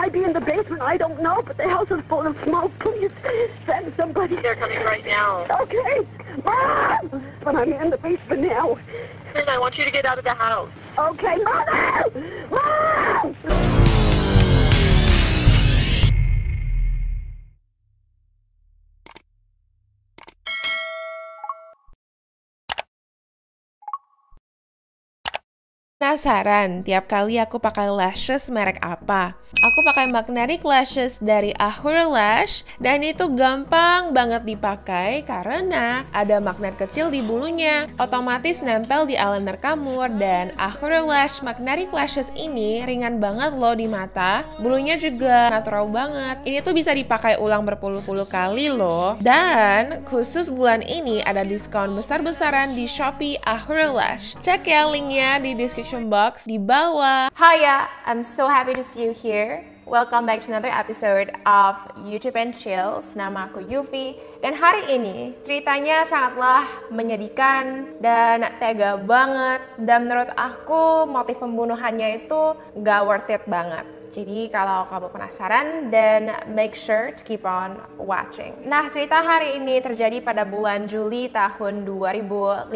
might be in the basement. I don't know, but the house is full of smoke. Please send somebody. They're coming right now. Okay. Mom! But I'm in the basement now. And I want you to get out of the house. Okay, Mother! Mom! Penasaran tiap kali aku pakai lashes merek apa? Aku pakai magnetic lashes dari Ahura Lash dan itu gampang banget dipakai karena ada magnet kecil di bulunya, otomatis nempel di eyeliner kamu. Dan Ahura Lash magnetic lashes ini ringan banget loh di mata, bulunya juga natural banget. Ini tuh bisa dipakai ulang berpuluh-puluh kali loh. Dan khusus bulan ini ada diskon besar-besaran di Shopee Ahura Lash. Cek ya linknya di description box di bawah. Hiya, I'm so happy to see you here. Welcome back to another episode of YouTube and Chills. Nama aku Yufi dan hari ini ceritanya sangatlah menyedihkan dan tega banget. Dan menurut aku motif pembunuhannya itu gak worth it banget. Jadi kalau kamu penasaran, then make sure to keep on watching. Nah, cerita hari ini terjadi pada bulan Juli tahun 2015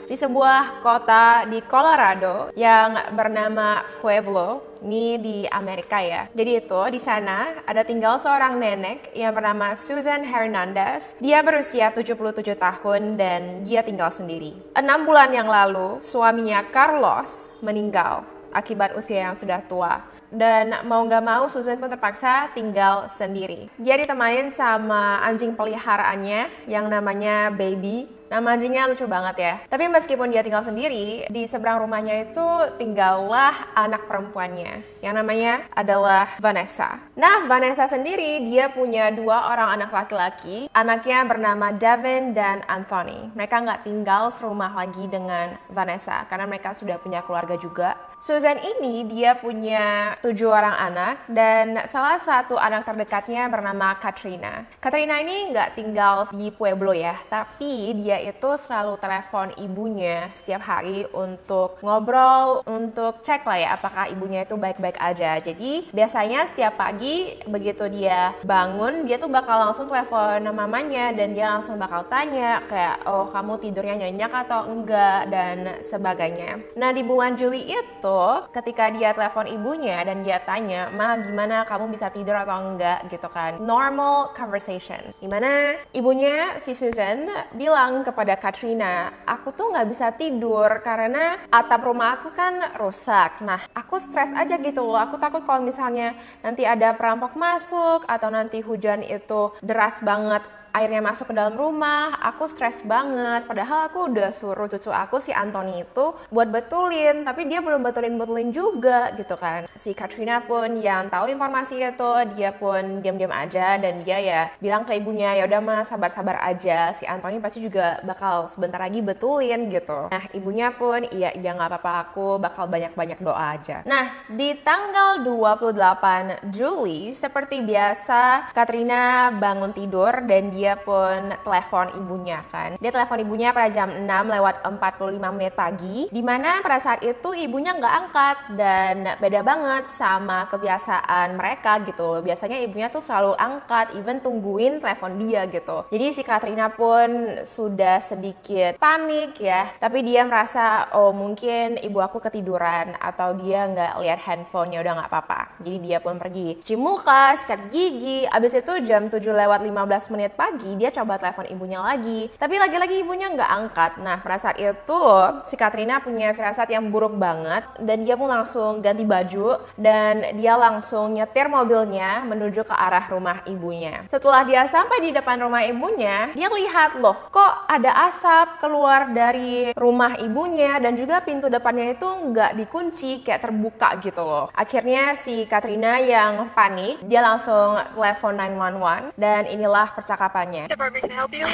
di sebuah kota di Colorado yang bernama Pueblo. Ini di Amerika ya. Jadi itu di sana ada tinggal seorang nenek yang bernama Susan Hernandez. Dia berusia 77 tahun dan dia tinggal sendiri. 6 bulan yang lalu, suaminya Carlos meninggal akibat usia yang sudah tua. Dan mau gak mau Susan pun terpaksa tinggal sendiri. Dia ditemani sama anjing peliharaannya yang namanya Baby. Nama anjingnya lucu banget ya. Tapi meskipun dia tinggal sendiri, di seberang rumahnya itu tinggallah anak perempuannya yang namanya adalah Vanessa. Nah, Vanessa sendiri dia punya 2 orang anak laki-laki. Anaknya bernama Devin dan Anthony. Mereka nggak tinggal serumah lagi dengan Vanessa karena mereka sudah punya keluarga juga. Susan ini dia punya 7 orang anak dan salah satu anak terdekatnya bernama Katrina. Katrina ini nggak tinggal di Pueblo ya, tapi dia itu selalu telepon ibunya setiap hari untuk ngobrol, untuk cek lah ya apakah ibunya itu baik-baik aja. Jadi biasanya setiap pagi begitu dia bangun, dia tuh bakal langsung telepon mamanya dan dia langsung bakal tanya kayak, oh kamu tidurnya nyenyak atau enggak dan sebagainya. Nah di bulan Juli itu ketika dia telepon ibunya dan dia tanya, Ma gimana kamu bisa tidur atau enggak gitu kan, normal conversation. Dimana ibunya si Susan bilang kepada Katrina, aku tuh nggak bisa tidur karena atap rumah aku kan rusak. Nah aku stres aja gitu loh, aku takut kalau misalnya nanti ada perampok masuk atau nanti hujan itu deras banget, airnya masuk ke dalam rumah, aku stres banget. Padahal aku udah suruh cucu aku si Anthony itu buat betulin, tapi dia belum betulin juga gitu kan. Si Katrina pun yang tahu informasi itu, dia pun diam-diam aja dan dia ya bilang ke ibunya, ya udah mas sabar-sabar aja, si Anthony pasti juga bakal sebentar lagi betulin gitu. Nah ibunya pun iya nggak apa-apa, aku bakal banyak-banyak doa aja. Nah di tanggal 28 Juli seperti biasa Katrina bangun tidur dan dia pun telepon ibunya kan. Dia telepon ibunya pada jam 6:45 pagi, dimana pada saat itu ibunya nggak angkat dan beda banget sama kebiasaan mereka gitu. Biasanya ibunya tuh selalu angkat, even tungguin telepon dia gitu. Jadi si Katrina pun sudah sedikit panik ya, tapi dia merasa oh mungkin ibu aku ketiduran atau dia nggak lihat handphonenya, udah nggak apa-apa. Jadi dia pun pergi cuci muka, sikat gigi. Abis itu jam 7:15 pagi dia coba telepon ibunya lagi, tapi lagi-lagi ibunya nggak angkat. Nah pada saat itu si Katrina punya firasat yang buruk banget dan dia pun langsung ganti baju dan dia langsung nyetir mobilnya menuju ke arah rumah ibunya. Setelah dia sampai di depan rumah ibunya, dia lihat loh kok ada asap keluar dari rumah ibunya dan juga pintu depannya itu nggak dikunci, kayak terbuka gitu loh. Akhirnya si Katrina yang panik, dia langsung telepon 911 dan inilah percakapannya. Department, can I help you?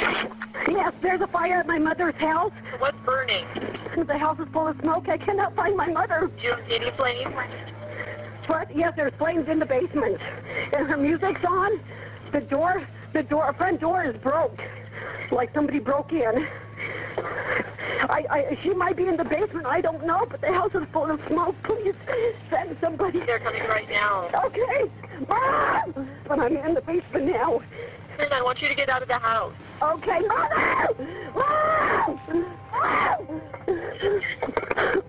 Yes, there's a fire at my mother's house. What's burning? The house is full of smoke. I cannot find my mother. You don't see any flames? But yes, there's flames in the basement. And her music's on. The front door is broke. Like somebody broke in. She might be in the basement. I don't know, but the house is full of smoke. Please send somebody. They're coming right now. Okay. I'm in the basement now. And I want you to get out of the house. Okay, Mother!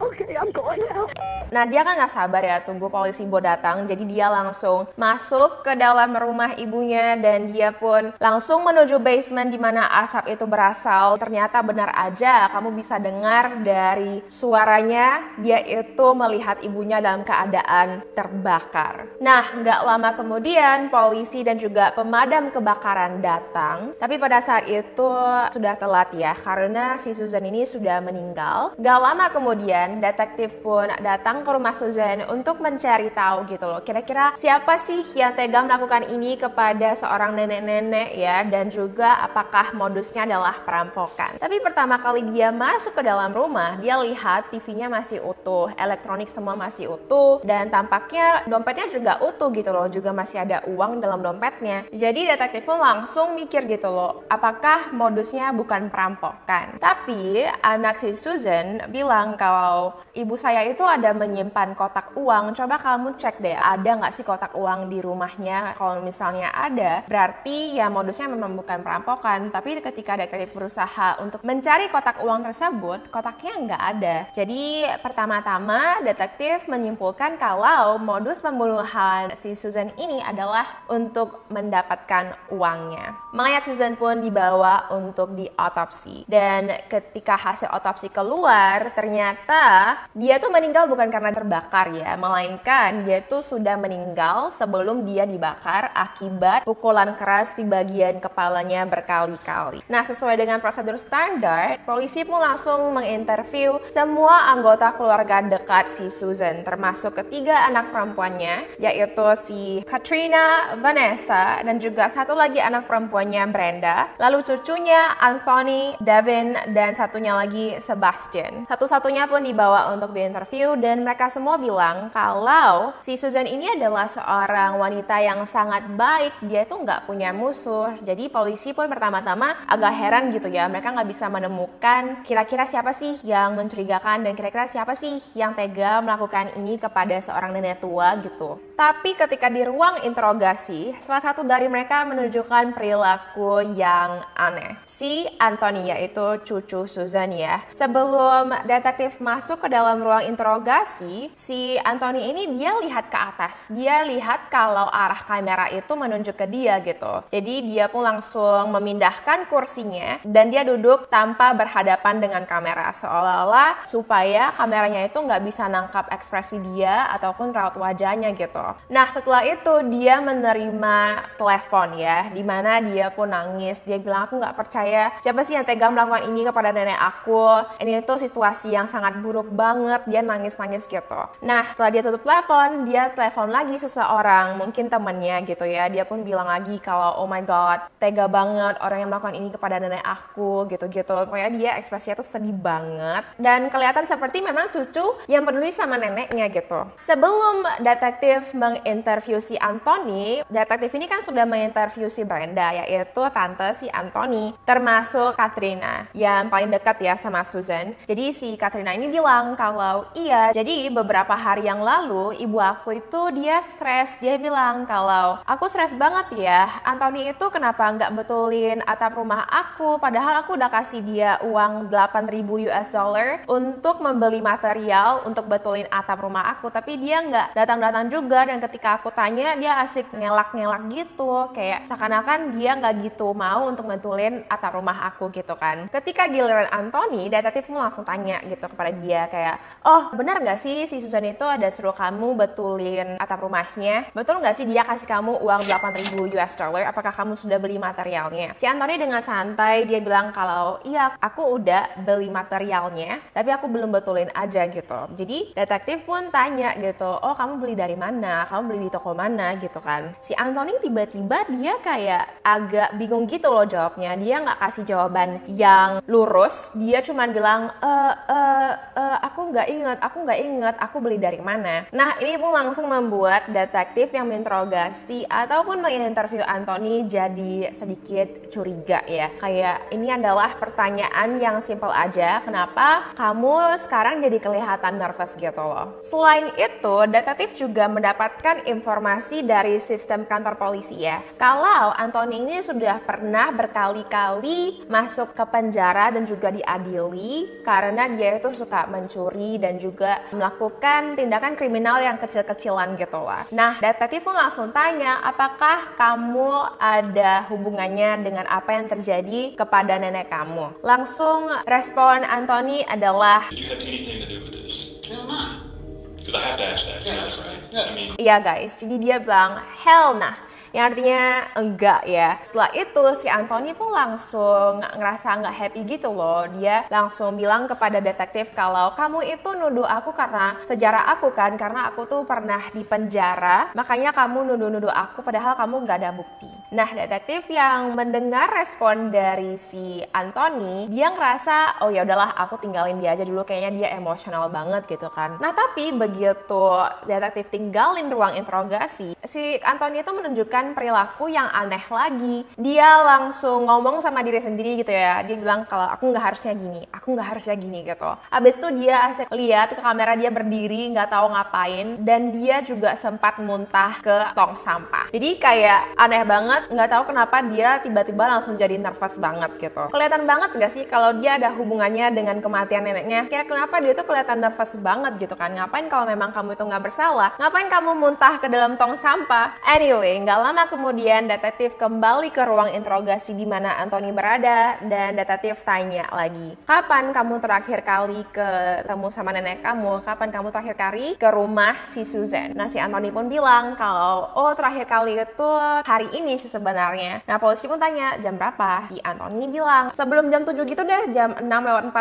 Okay, I'm going now. Nah, dia kan nggak sabar ya tunggu polisi Bo datang, jadi dia langsung masuk ke dalam rumah ibunya dan dia pun langsung menuju basement di mana asap itu berasal. Ternyata benar aja, kamu bisa dengar dari suaranya dia itu melihat ibunya dalam keadaan terbakar. Nah, nggak lama kemudian polisi dan juga pemadam kebakaran datang, tapi pada saat itu sudah telat ya, karena si Susan ini sudah meninggal. Nggak lama kemudian detektif pun datang ke rumah Susan untuk mencari tahu gitu loh, kira-kira siapa sih yang tega melakukan ini kepada seorang nenek-nenek ya, dan juga apakah modusnya adalah perampokan. Tapi pertama kali dia masuk ke dalam rumah, dia lihat TV-nya masih utuh, elektronik semua masih utuh, dan tampaknya dompetnya juga utuh gitu loh, juga masih ada uang dalam dompetnya. Jadi detektif pun langsung mikir gitu loh, apakah modusnya bukan perampokan. Tapi anak si Susan bilang kalau ibu saya itu ada menyimpan kotak uang, coba kamu cek deh ada nggak sih kotak uang di rumahnya. Kalau misalnya ada, berarti ya modusnya memang bukan perampokan. Tapi ketika detektif berusaha untuk mencari kotak uang tersebut, kotaknya nggak ada. Jadi pertama-tama detektif menyimpulkan kalau modus pembunuhan si Susan ini adalah untuk mendapatkan uangnya. Mayat Susan pun dibawa untuk diotopsi, dan ketika hasil otopsi keluar, ternyata dia tuh meninggal bukan karena terbakar ya, melainkan dia tuh sudah meninggal sebelum dia dibakar akibat pukulan keras di bagian kepalanya berkali-kali. Nah, sesuai dengan prosedur standar, polisi pun langsung menginterview semua anggota keluarga dekat si Susan, termasuk ketiga anak perempuannya, yaitu si Katrina, Vanessa, dan juga satu lagi anak perempuannya Brenda, lalu cucunya Anthony, Devin, dan satunya lagi Sebastian. Satu-satunya pun dibawa untuk diinterview, dan mereka semua bilang kalau si Susan ini adalah seorang wanita yang sangat baik, dia itu nggak punya musuh. Jadi polisi pun pertama-tama agak heran gitu ya, mereka nggak bisa menemukan kira-kira siapa sih yang mencurigakan dan kira-kira siapa sih yang tega melakukan ini kepada seorang nenek tua gitu. Tapi ketika di ruang interogasi, salah satu dari mereka menunjukkan perilaku yang aneh. Si Anthony, yaitu cucu Susan ya. Sebelum detektif masuk ke dalam ruang interogasi, si Anthony ini dia lihat ke atas. Dia lihat kalau arah kamera itu menunjuk ke dia gitu. Jadi dia pun langsung memindahkan kursinya dan dia duduk tanpa berhadapan dengan kamera, seolah-olah supaya kameranya itu nggak bisa nangkap ekspresi dia ataupun raut wajahnya gitu. Nah, setelah itu dia menerima telepon ya, dimana dia pun nangis. Dia bilang, aku nggak percaya, siapa sih yang tega melakukan ini kepada nenek aku? Ini tuh situasi yang sangat buruk banget. Dia nangis-nangis gitu. Nah, setelah dia tutup telepon, dia telepon lagi seseorang, mungkin temennya gitu ya. Dia pun bilang lagi kalau, oh my god, tega banget orang yang melakukan ini kepada nenek aku gitu-gitu. Pokoknya dia ekspresinya tuh sedih banget, dan kelihatan seperti memang cucu yang peduli sama neneknya gitu. Sebelum detektif menginterview si Anthony, detektif ini kan sudah menginterview si Brenda, yaitu tante si Anthony, termasuk Katrina yang paling dekat ya sama Susan. Jadi si Katrina ini bilang kalau iya, jadi beberapa hari yang lalu ibu aku itu dia stres. Dia bilang kalau aku stres banget ya, Anthony itu kenapa nggak betulin atap rumah aku, padahal aku udah kasih dia uang 8.000 US dollar untuk membeli material untuk betulin atap rumah aku, tapi dia nggak datang-datang juga. Dan ketika aku tanya, dia asik ngelak-ngelak gitu, kayak seakan-akan dia nggak gitu mau untuk betulin atap rumah aku gitu kan. Ketika giliran Anthony, detektif langsung tanya gitu kepada dia kayak, oh benar nggak sih si Susan itu ada suruh kamu betulin atap rumahnya? Betul nggak sih dia kasih kamu uang 8.000 US dollar? Apakah kamu sudah beli materialnya? Si Anthony dengan santai dia bilang kalau iya, aku udah beli materialnya, tapi aku belum betulin aja gitu. Jadi detektif pun tanya gitu, oh kamu beli dari mana? Kamu beli di toko mana gitu kan? Si Anthony tiba-tiba dia kayak agak bingung gitu loh jawabnya. Dia nggak kasih jawaban yang lurus. Dia cuma bilang, aku nggak ingat inget aku beli dari mana. Nah, ini pun langsung membuat detektif yang menginterogasi ataupun menginterview Anthony jadi sedikit curiga ya. Kayak ini adalah pertanyaan yang simple aja, kenapa kamu sekarang jadi kelihatan nervous gitu loh. Selain itu, detektif juga mendapatkan informasi dari sistem kantor polisi ya. Kalau Anthony ini sudah pernah berkali-kali masuk ke penjara dan juga diadili karena dia itu suka mencuri dan juga melakukan tindakan kriminal yang kecil-kecilan gitu lah. Nah, detektif pun langsung tanya, apakah kamu ada hubungannya dengan apa yang terjadi kepada nenek kamu? Langsung respon Anthony adalah, iya guys, jadi dia bilang hell nah, yang artinya enggak ya. Setelah itu si Anthony pun langsung ngerasa nggak happy gitu loh. Dia langsung bilang kepada detektif kalau kamu itu nuduh aku karena sejarah aku kan, karena aku tuh pernah di penjara, makanya kamu nuduh-nuduh aku padahal kamu nggak ada bukti. Nah, detektif yang mendengar respon dari si Anthony, dia ngerasa oh ya udahlah aku tinggalin dia aja dulu, kayaknya dia emosional banget gitu kan. Nah, tapi begitu detektif tinggalin ruang interogasi, si Anthony itu menunjukkan perilaku yang aneh lagi. Dia langsung ngomong sama diri sendiri gitu ya. Dia bilang kalau aku nggak harusnya gini, aku nggak harusnya gini gitu. Abis itu dia asik lihat ke kamera, dia berdiri nggak tahu ngapain, dan dia juga sempat muntah ke tong sampah. Jadi kayak aneh banget, nggak tahu kenapa dia tiba-tiba langsung jadi nervous banget gitu. Kelihatan banget nggak sih kalau dia ada hubungannya dengan kematian neneknya? Kayak kenapa dia tuh kelihatan nervous banget gitu kan? Ngapain kalau memang kamu itu nggak bersalah? Ngapain kamu muntah ke dalam tong sampah? Anyway, nggak lama kemudian detektif kembali ke ruang interogasi di mana Anthony berada, dan detektif tanya lagi, kapan kamu terakhir kali ketemu sama nenek kamu? Kapan kamu terakhir kali ke rumah si Susan? Nah, si Anthony pun bilang kalau oh terakhir kali itu hari ini sih sebenarnya. Nah, polisi pun tanya jam berapa? Si Anthony bilang sebelum jam 7 gitu deh, jam 6:45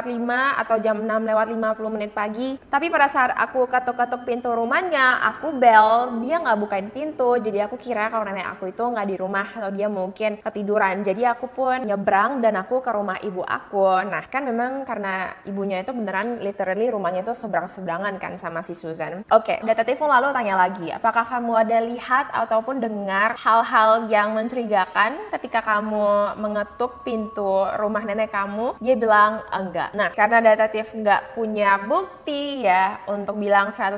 atau jam 6:50 menit pagi. Tapi pada saat aku ketuk-ketuk pintu rumahnya, aku bel, dia nggak bukain pintu, jadi aku kira kalau nenek aku itu nggak di rumah atau dia mungkin ketiduran. Jadi aku pun nyebrang dan aku ke rumah ibu aku. Nah, kan memang karena ibunya itu beneran literally rumahnya itu seberang-seberangan kan sama si Susan. Oke, detektif pun lalu tanya lagi, apakah kamu ada lihat ataupun dengar hal-hal yang mencurigakan ketika kamu mengetuk pintu rumah nenek kamu? Dia bilang enggak. Nah, karena detektif nggak punya bukti ya untuk bilang 100%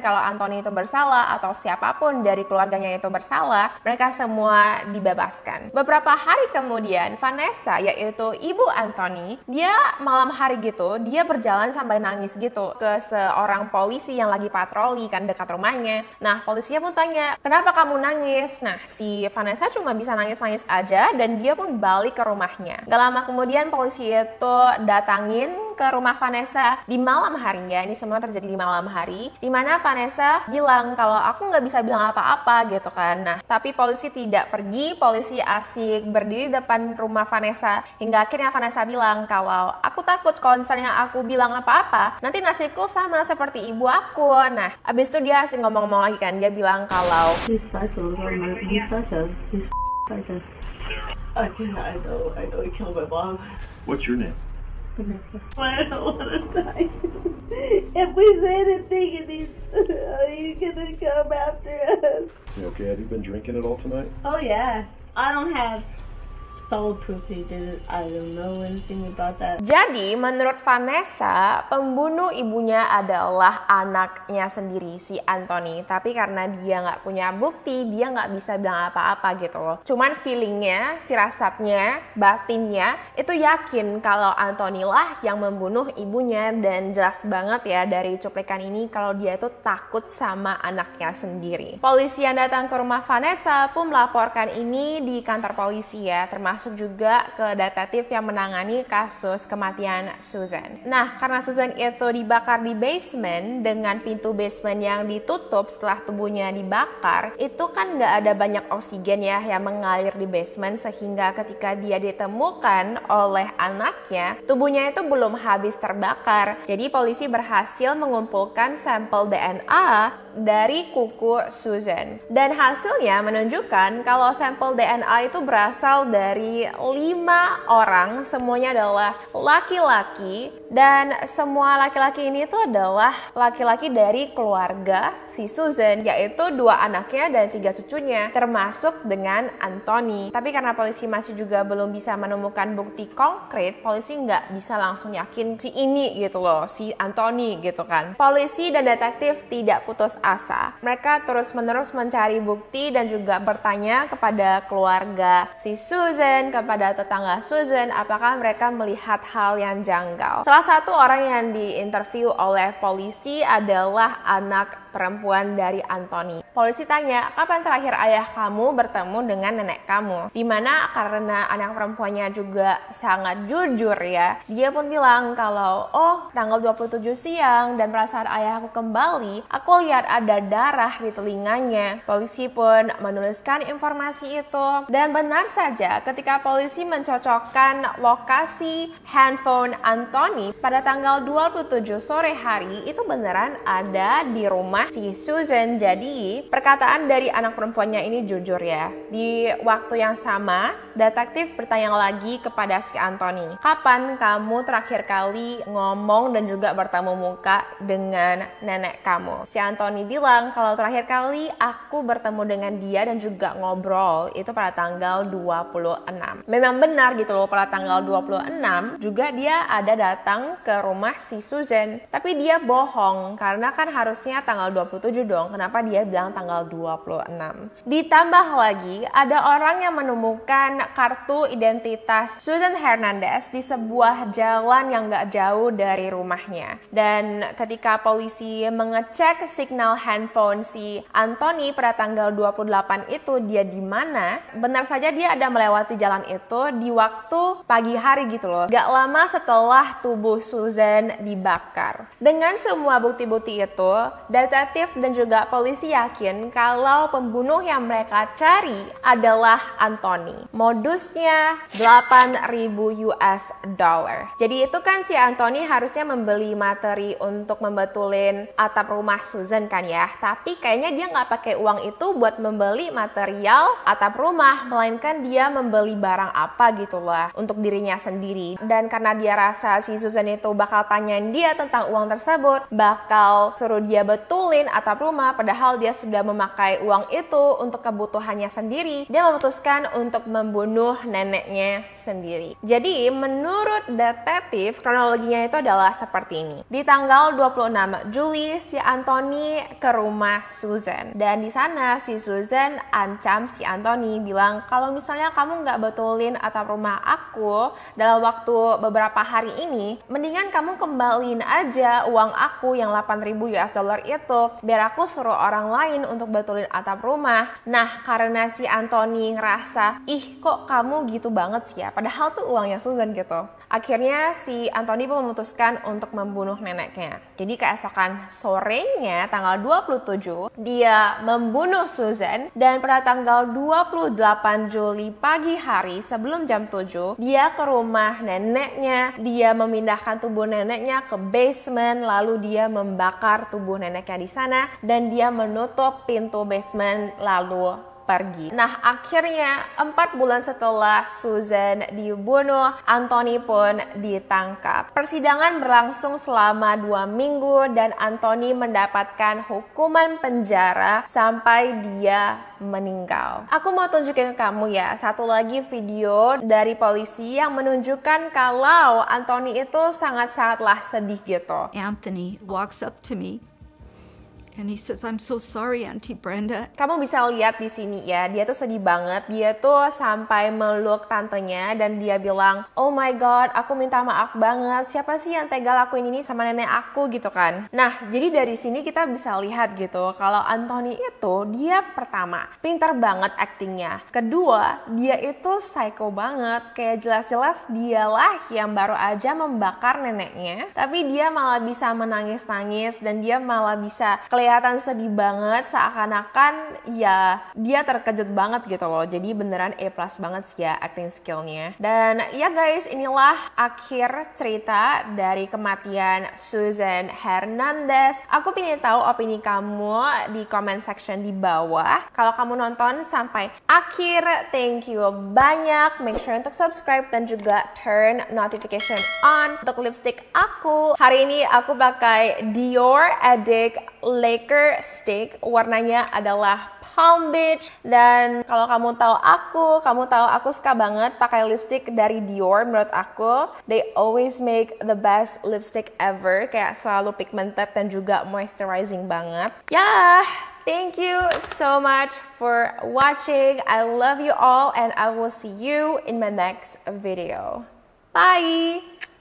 kalau Anthony itu bersalah atau siapapun dari keluarganya itu bersalah, mereka semua dibebaskan. Beberapa hari kemudian, Vanessa, yaitu ibu Anthony, dia malam hari gitu, dia berjalan sampai nangis gitu ke seorang polisi yang lagi patroli kan dekat rumahnya. Nah, polisinya pun tanya, kenapa kamu nangis? Nah, si Vanessa cuma bisa nangis-nangis aja dan dia pun balik ke rumahnya. Gak lama kemudian polisi itu datangin ke rumah Vanessa di malam hari ya. Ini semua terjadi di malam hari, dimana Vanessa bilang kalau aku nggak bisa bilang apa-apa gitu kan. Nah, tapi polisi tidak pergi, polisi asik berdiri depan rumah Vanessa hingga akhirnya Vanessa bilang kalau aku takut kalau misalnya aku bilang apa-apa nanti nasibku sama seperti ibu aku. Nah, abis itu dia asik ngomong-ngomong lagi kan, dia bilang kalau I know he killed my mom. What's your name? I don't want to die. If we say anything, are you gonna come after us? You okay? Have you been drinking at all tonight? Oh yeah. I don't have solid proof he did it. I don't know anything about that. Jadi menurut Vanessa, pembunuh ibunya adalah anaknya sendiri, si Anthony. Tapi karena dia nggak punya bukti, dia nggak bisa bilang apa-apa gitu loh. Cuman feelingnya, firasatnya, batinnya itu yakin kalau Anthony lah yang membunuh ibunya. Dan jelas banget ya dari cuplikan ini kalau dia itu takut sama anaknya sendiri. Polisi yang datang ke rumah Vanessa pun melaporkan ini di kantor polisi ya, termasuk juga ke detektif yang menangani kasus kematian Susan. Nah, karena Susan itu dibakar di basement dengan pintu basement yang ditutup setelah tubuhnya dibakar, itu kan nggak ada banyak oksigen ya yang mengalir di basement, sehingga ketika dia ditemukan oleh anaknya, tubuhnya itu belum habis terbakar. Jadi polisi berhasil mengumpulkan sampel DNA dari kuku Susan. Dan hasilnya menunjukkan kalau sampel DNA itu berasal dari 5 orang, semuanya adalah laki-laki Dan semua laki-laki ini tuh adalah laki-laki dari keluarga si Susan, yaitu 2 anaknya dan 3 cucunya, termasuk dengan Anthony. Tapi karena polisi masih juga belum bisa menemukan bukti konkret, polisi nggak bisa langsung yakin si ini gitu loh, si Anthony gitu kan. Polisi dan detektif tidak putus asa. Mereka terus-menerus mencari bukti dan juga bertanya kepada keluarga si Susan, kepada tetangga Susan, apakah mereka melihat hal yang janggal. Salah satu orang yang diinterview oleh polisi adalah anak perempuan dari Anthony. Polisi tanya, kapan terakhir ayah kamu bertemu dengan nenek kamu? Dimana karena anak perempuannya juga sangat jujur ya, dia pun bilang kalau tanggal 27 siang dan perasaan ayahku kembali, aku lihat ada darah di telinganya. Polisi pun menuliskan informasi itu, dan benar saja ketika polisi mencocokkan lokasi handphone Anthony pada tanggal 27 sore hari, itu beneran ada di rumah si Susan. Jadi perkataan dari anak perempuannya ini jujur ya. Di waktu yang sama, detektif bertanya lagi kepada si Anthony, kapan kamu terakhir kali ngomong dan juga bertemu muka dengan nenek kamu? Si Anthony bilang kalau terakhir kali aku bertemu dengan dia dan juga ngobrol itu pada tanggal 26. Memang benar gitu loh, pada tanggal 26 juga dia ada datang ke rumah si Susan. Tapi dia bohong karena kan harusnya tanggal 27 dong. Kenapa dia bilang tanggal 26? Ditambah lagi ada orang yang menemukan kartu identitas Susan Hernandez di sebuah jalan yang gak jauh dari rumahnya. Dan ketika polisi mengecek signal handphone si Anthony pada tanggal 28 itu dia di mana? Benar saja dia ada melewati jalan itu di waktu pagi hari gitu loh. Gak lama setelah tubuh Susan dibakar. Dengan semua bukti-bukti itu, detektif dan juga polisi yakin kalau pembunuh yang mereka cari adalah Anthony. Modusnya $8.000 US. Jadi itu kan si Anthony harusnya membeli materi untuk membetulin atap rumah Susan kan ya. Tapi kayaknya dia nggak pakai uang itu buat membeli material atap rumah, melainkan dia membeli barang apa gitu lah untuk dirinya sendiri. Dan karena dia rasa si Susan itu bakal tanyain dia tentang uang tersebut, bakal suruh dia betulin atap rumah, padahal dia sudah memakai uang itu untuk kebutuhannya sendiri, dia memutuskan untuk membunuh neneknya sendiri. Jadi menurut detektif, kronologinya itu adalah seperti ini. Di tanggal 26 Juli, si Anthony ke rumah Susan. Dan di sana si Susan ancam si Anthony, bilang kalau misalnya kamu nggak betulin atap rumah aku dalam waktu beberapa hari ini, mendingan kamu kembaliin aja uang aku yang $8.000 itu, biar aku suruh orang lain untuk betulin atap rumah. Nah, karena si Anthony ngerasa, ih kok kamu gitu banget sih ya, padahal tuh uangnya Susan gitu. Akhirnya si Anthony pun memutuskan untuk membunuh neneknya. Jadi keesokan sorenya tanggal 27 dia membunuh Susan, dan pada tanggal 28 Juli pagi hari sebelum jam 7 dia ke rumah neneknya, dia memindahkan tubuh neneknya ke basement, lalu dia membakar tubuh neneknya di sana dan dia menutup pintu basement lalu pergi. Nah, akhirnya 4 bulan setelah Susan dibunuh, Anthony pun ditangkap. Persidangan berlangsung selama 2 minggu dan Anthony mendapatkan hukuman penjara sampai dia meninggal. Aku mau tunjukin ke kamu ya satu lagi video dari polisi yang menunjukkan kalau Anthony itu sangat-sangatlah sedih gitu. Anthony walks up to me and he says, "I'm so sorry, Auntie Brenda." Kamu bisa lihat di sini ya, dia tuh sedih banget. Dia tuh sampai meluk tantenya dan dia bilang, "Oh my god, aku minta maaf banget. Siapa sih yang tega lakuin ini sama nenek aku?" gitu kan. Nah, jadi dari sini kita bisa lihat gitu kalau Anthony itu dia pertama pintar banget aktingnya. Kedua, dia itu psycho banget. Kayak jelas-jelas dialah yang baru aja membakar neneknya, tapi dia malah bisa menangis-nangis dan dia malah bisa kelihatan kelihatan sedih banget, seakan-akan ya dia terkejut banget gitu loh. Jadi beneran A+ banget sih ya acting skillnya. Dan ya guys, inilah akhir cerita dari kematian Susan Hernandez. Aku pengen tahu opini kamu di comment section di bawah. Kalau kamu nonton sampai akhir, thank you banyak. Make sure untuk subscribe dan juga turn notification on untuk lipstick aku. Hari ini aku pakai Dior Addict Laker Stick. Warnanya adalah Palm Beach. Dan kalau kamu tahu aku suka banget pakai lipstick dari Dior. Menurut aku, they always make the best lipstick ever. Kayak selalu pigmented dan juga moisturizing banget. Thank you so much for watching. I love you all and I will see you in my next video. Bye!